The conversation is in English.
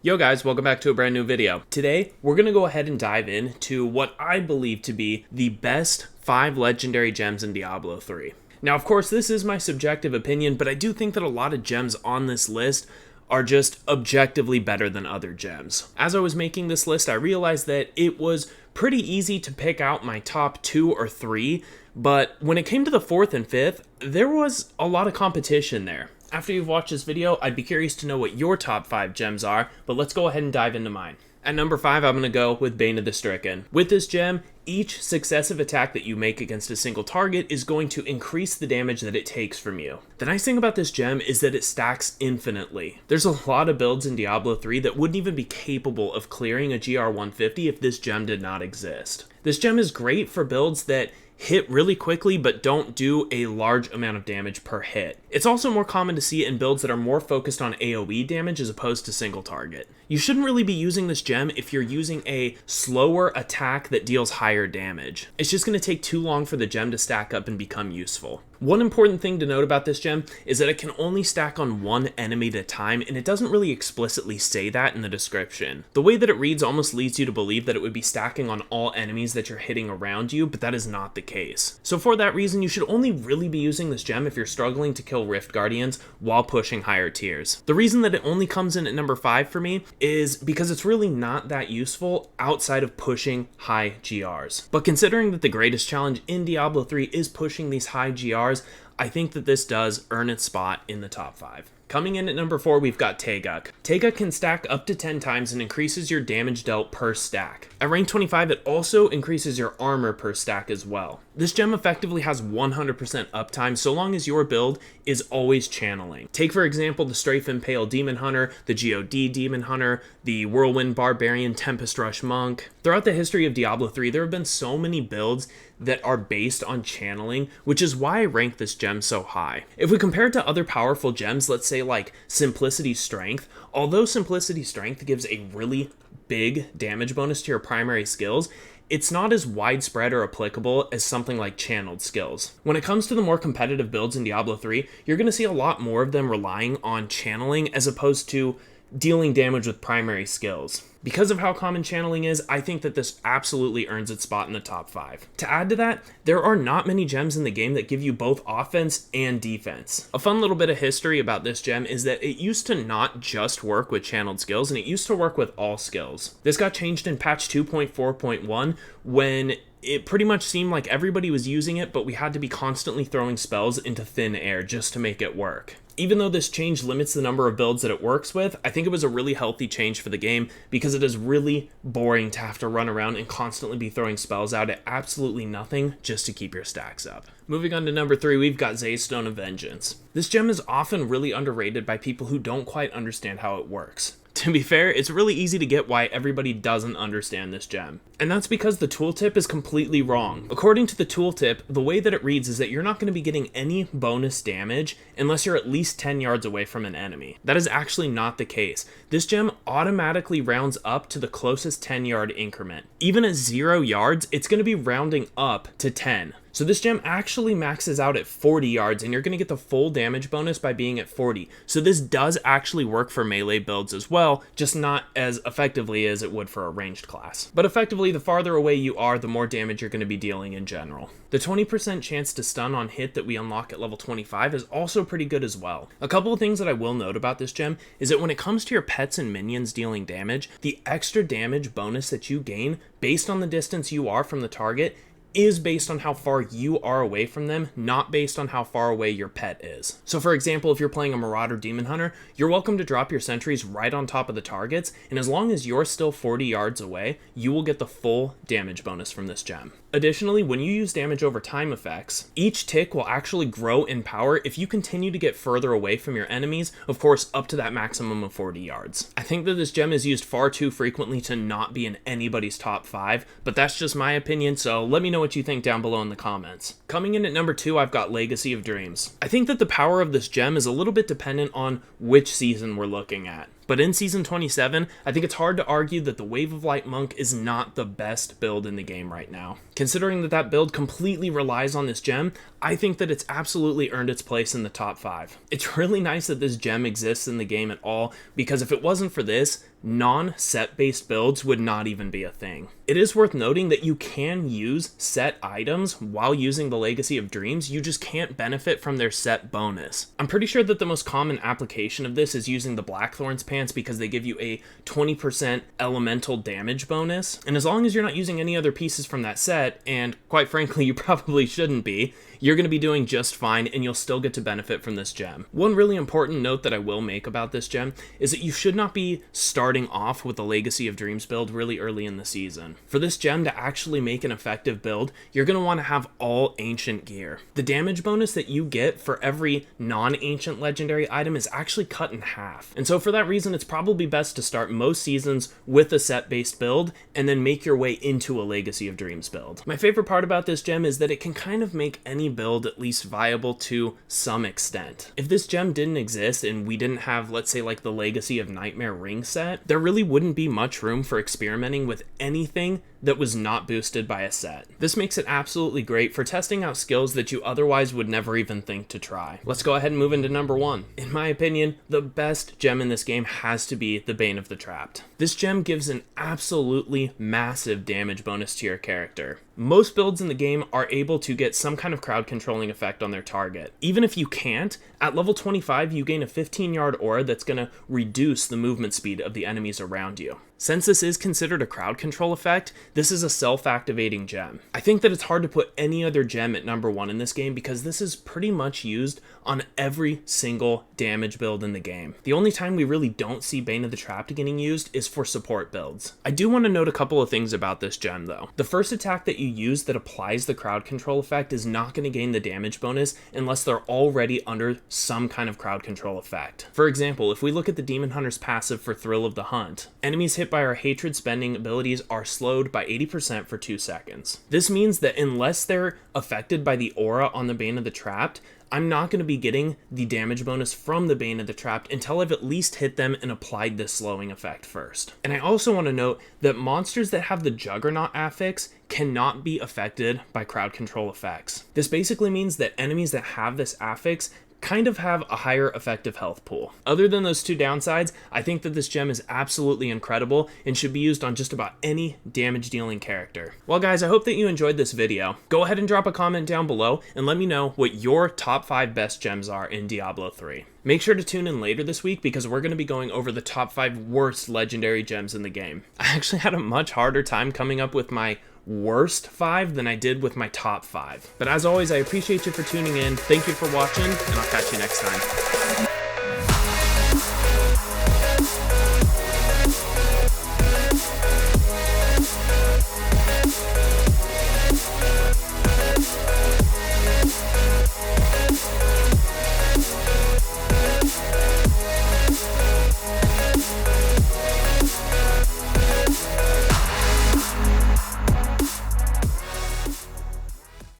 Yo guys, welcome back to a brand new video. Today, we're going to go ahead and dive into what I believe to be the best 5 legendary gems in Diablo 3. Now, of course, this is my subjective opinion, but I do think that a lot of gems on this list are just objectively better than other gems. As I was making this list, I realized that it was pretty easy to pick out my top 2 or 3, but when it came to the 4th and 5th, there was a lot of competition there. After you've watched this video, I'd be curious to know what your top 5 gems are, but let's go ahead and dive into mine. At number 5, I'm going to go with Bane of the Stricken. With this gem, each successive attack that you make against a single target is going to increase the damage that it takes from you. The nice thing about this gem is that it stacks infinitely. There's a lot of builds in Diablo 3 that wouldn't even be capable of clearing a GR 150 if this gem did not exist. This gem is great for builds that hit really quickly but don't do a large amount of damage per hit. It's also more common to see it in builds that are more focused on AoE damage as opposed to single target. You shouldn't really be using this gem if you're using a slower attack that deals higher damage. It's just going to take too long for the gem to stack up and become useful. One important thing to note about this gem is that it can only stack on one enemy at a time, and it doesn't really explicitly say that in the description. The way that it reads almost leads you to believe that it would be stacking on all enemies that you're hitting around you, but that is not the case. So for that reason, you should only really be using this gem if you're struggling to kill Rift Guardians while pushing higher tiers. The reason that it only comes in at number 5 for me is because it's really not that useful outside of pushing high GRs. But considering that the greatest challenge in Diablo 3 is pushing these high GRs, I think that this does earn its spot in the top 5. Coming in at number 4, we've got Taeguk. Taeguk can stack up to 10 times and increases your damage dealt per stack. At rank 25, it also increases your armor per stack as well. This gem effectively has 100% uptime so long as your build is always channeling. Take for example the Strafe Impale Demon Hunter, the God Demon Hunter, the Whirlwind Barbarian Tempest Rush Monk. Throughout the history of Diablo 3, there have been so many builds that are based on channeling, which is why I rank this gem so high. If we compare it to other powerful gems, let's say like Simplicity Strength, although Simplicity Strength gives a really big damage bonus to your primary skills, it's not as widespread or applicable as something like channeled skills. When it comes to the more competitive builds in Diablo 3, you're going to see a lot more of them relying on channeling as opposed to dealing damage with primary skills. Because of how common channeling is, I think that this absolutely earns its spot in the top 5. To add to that, there are not many gems in the game that give you both offense and defense. A fun little bit of history about this gem is that it used to not just work with channeled skills, and it used to work with all skills. This got changed in patch 2.4.1 when it pretty much seemed like everybody was using it, but we had to be constantly throwing spells into thin air just to make it work. Even though this change limits the number of builds that it works with, I think it was a really healthy change for the game because it is really boring to have to run around and constantly be throwing spells out at absolutely nothing just to keep your stacks up. Moving on to number 3, we've got Zay's Stone of Vengeance. This gem is often really underrated by people who don't quite understand how it works. To be fair, it's really easy to get why everybody doesn't understand this gem. And that's because the tooltip is completely wrong. According to the tooltip, the way that it reads is that you're not going to be getting any bonus damage unless you're at least 10 yards away from an enemy. That is actually not the case. This gem automatically rounds up to the closest 10-yard increment. Even at 0 yards, it's going to be rounding up to 10. So this gem actually maxes out at 40 yards, and you're going to get the full damage bonus by being at 40. So this does actually work for melee builds as well, just not as effectively as it would for a ranged class. But effectively, the farther away you are, the more damage you're going to be dealing in general. The 20% chance to stun on hit that we unlock at level 25 is also pretty good as well. A couple of things that I will note about this gem is that when it comes to your pets and minions dealing damage, the extra damage bonus that you gain based on the distance you are from the target is based on how far you are away from them, not based on how far away your pet is. So for example, if you're playing a Marauder Demon Hunter, you're welcome to drop your sentries right on top of the targets, and as long as you're still 40 yards away, you will get the full damage bonus from this gem. Additionally, when you use damage over time effects, each tick will actually grow in power if you continue to get further away from your enemies, of course up to that maximum of 40 yards. I think that this gem is used far too frequently to not be in anybody's top 5, but that's just my opinion, so let me know what you think down below in the comments. Coming in at number 2, I've got Legacy of Dreams. I think that the power of this gem is a little bit dependent on which season we're looking at. But in Season 27, I think it's hard to argue that the Wave of Light Monk is not the best build in the game right now. Considering that that build completely relies on this gem, I think that it's absolutely earned its place in the top 5. It's really nice that this gem exists in the game at all, because if it wasn't for this, non-set based builds would not even be a thing. It is worth noting that you can use set items while using the Legacy of Dreams, you just can't benefit from their set bonus. I'm pretty sure that the most common application of this is using the Blackthorn's pants because they give you a 20% elemental damage bonus, and as long as you're not using any other pieces from that set, and quite frankly you probably shouldn't be, you're going to be doing just fine and you'll still get to benefit from this gem. One really important note that I will make about this gem is that you should not be starting off with the Legacy of Dreams build really early in the season. For this gem to actually make an effective build, you're going to want to have all ancient gear. The damage bonus that you get for every non-ancient legendary item is actually cut in half. And so for that reason, it's probably best to start most seasons with a set-based build and then make your way into a Legacy of Dreams build. My favorite part about this gem is that it can kind of make any build at least viable to some extent. If this gem didn't exist and we didn't have, let's say, like the Legacy of Nightmare ring set, there really wouldn't be much room for experimenting with anything that was not boosted by a set. This makes it absolutely great for testing out skills that you otherwise would never even think to try. Let's go ahead and move into number 1. In my opinion, the best gem in this game has to be the Bane of the Trapped. This gem gives an absolutely massive damage bonus to your character. Most builds in the game are able to get some kind of crowd controlling effect on their target. Even if you can't, at level 25 you gain a 15-yard aura that's going to reduce the movement speed of the enemies around you. Since this is considered a crowd control effect, this is a self-activating gem. I think that it's hard to put any other gem at number 1 in this game because this is pretty much used on every single damage build in the game. The only time we really don't see Bane of the Trapped getting used is for support builds. I do want to note a couple of things about this gem though. The first attack that you use that applies the crowd control effect is not going to gain the damage bonus unless they're already under some kind of crowd control effect. For example, if we look at the Demon Hunter's passive for Thrill of the Hunt, enemies hit by our hatred spending abilities are slowed by 80% for 2 seconds. This means that unless they're affected by the aura on the Bane of the Trapped, I'm not going to be getting the damage bonus from the Bane of the Trapped until I've at least hit them and applied this slowing effect first. And I also want to note that monsters that have the Juggernaut affix cannot be affected by crowd control effects. This basically means that enemies that have this affix kind of have a higher effective health pool. Other than those 2 downsides, I think that this gem is absolutely incredible and should be used on just about any damage dealing character. Well guys, I hope that you enjoyed this video. Go ahead and drop a comment down below and let me know what your top 5 best gems are in Diablo 3. Make sure to tune in later this week because we're going to be going over the top 5 worst legendary gems in the game. I actually had a much harder time coming up with my worst 5 than I did with my top 5. But as always, I appreciate you for tuning in. Thank you for watching, and I'll catch you next time.